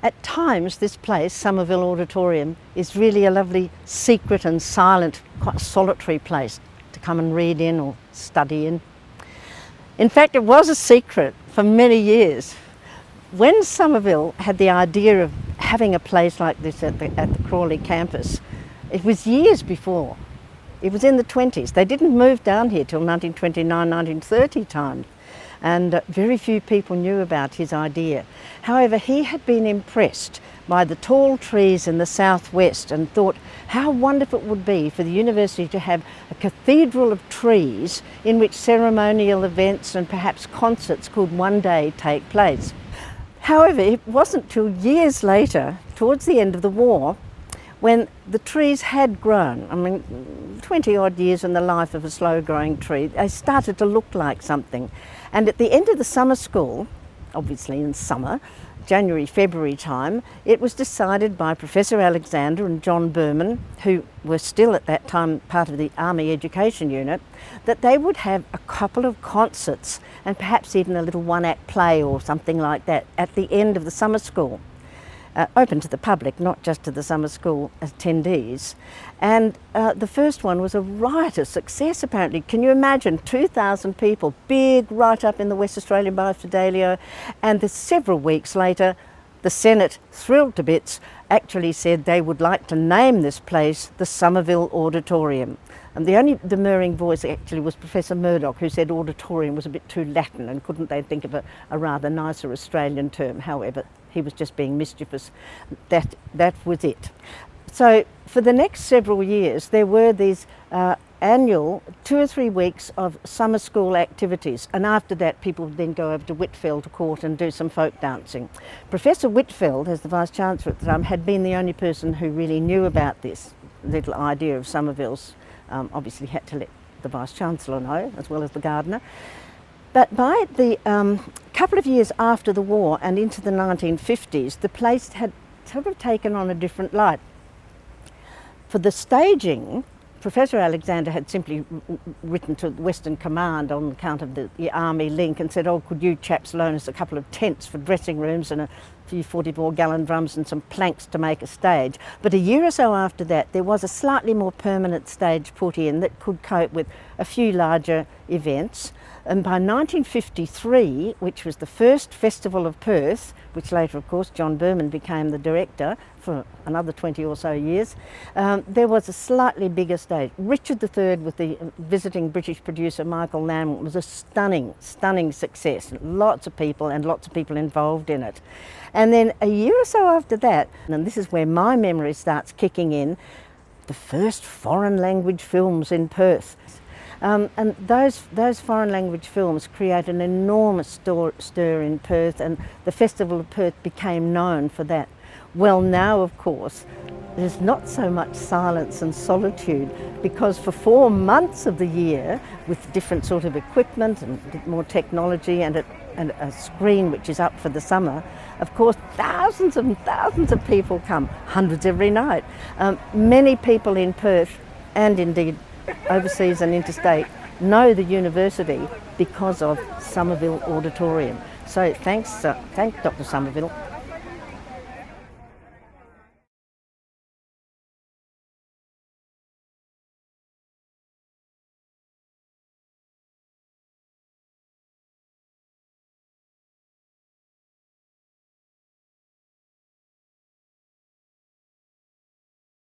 At times, this place, Somerville Auditorium, is really a lovely, secret and silent, quite solitary place to come and read in or study in. In fact, it was a secret for many years. When Somerville had the idea of having a place like this at the Crawley campus, it was years before. It was in the 20s. They didn't move down here till 1929, 1930 time. And very few people knew about his idea. However, he had been impressed by the tall trees in the southwest and thought how wonderful it would be for the university to have a cathedral of trees in which ceremonial events and perhaps concerts could one day take place. However, it wasn't till years later, towards the end of the war, when the trees had grown, 20 odd years in the life of a slow growing tree, they started to look like something. And at the end of the summer school, obviously in summer, January, February time, it was decided by Professor Alexander and John Berman, who were still at that time part of the Army Education Unit, that they would have a couple of concerts and perhaps even a little one-act play or something like that at the end of the summer school. Open to the public, not just to the summer school attendees. And the first one was a riotous success, apparently. Can you imagine 2,000 people, big, right up in the West Australian Bar of Fidelio, and several weeks later, the Senate, thrilled to bits, actually said they would like to name this place the Somerville Auditorium. And the only demurring voice actually was Professor Murdoch, who said auditorium was a bit too Latin and couldn't they think of a rather nicer Australian term. However, he was just being mischievous. That was it. So for the next several years, there were these annual 2 or 3 weeks of summer school activities, and after that people would then go over to Whitfield Court and do some folk dancing. Professor Whitfield, as the Vice-Chancellor at the time, had been the only person who really knew about this little idea of Somerville's. Obviously had to let the Vice-Chancellor know, as well as the gardener. But by the couple of years after the war and into the 1950s, the place had sort of taken on a different light. For the staging, Professor Alexander had simply written to the Western Command on account of the Army link and said, oh, could you chaps loan us a couple of tents for dressing rooms and a few 44-gallon drums and some planks to make a stage. But a year or so after that, there was a slightly more permanent stage put in that could cope with a few larger events. And by 1953, which was the first Festival of Perth, which later, of course, John Berman became the director for another 20 or so years, there was a slightly bigger stage. Richard III, with the visiting British producer Michael Lamb, was a stunning, stunning success. Lots of people and lots of people involved in it. And then a year or so after that, and this is where my memory starts kicking in, the first foreign language films in Perth. And those foreign language films create an enormous stir in Perth, and the Festival of Perth became known for that. Well, now, of course, there's not so much silence and solitude, because for 4 months of the year, with different sort of equipment and more technology and a screen which is up for the summer, of course, thousands and thousands of people come, hundreds every night. Many people in Perth, and indeed overseas and interstate, know the university because of Somerville Auditorium. So thank Dr. Somerville.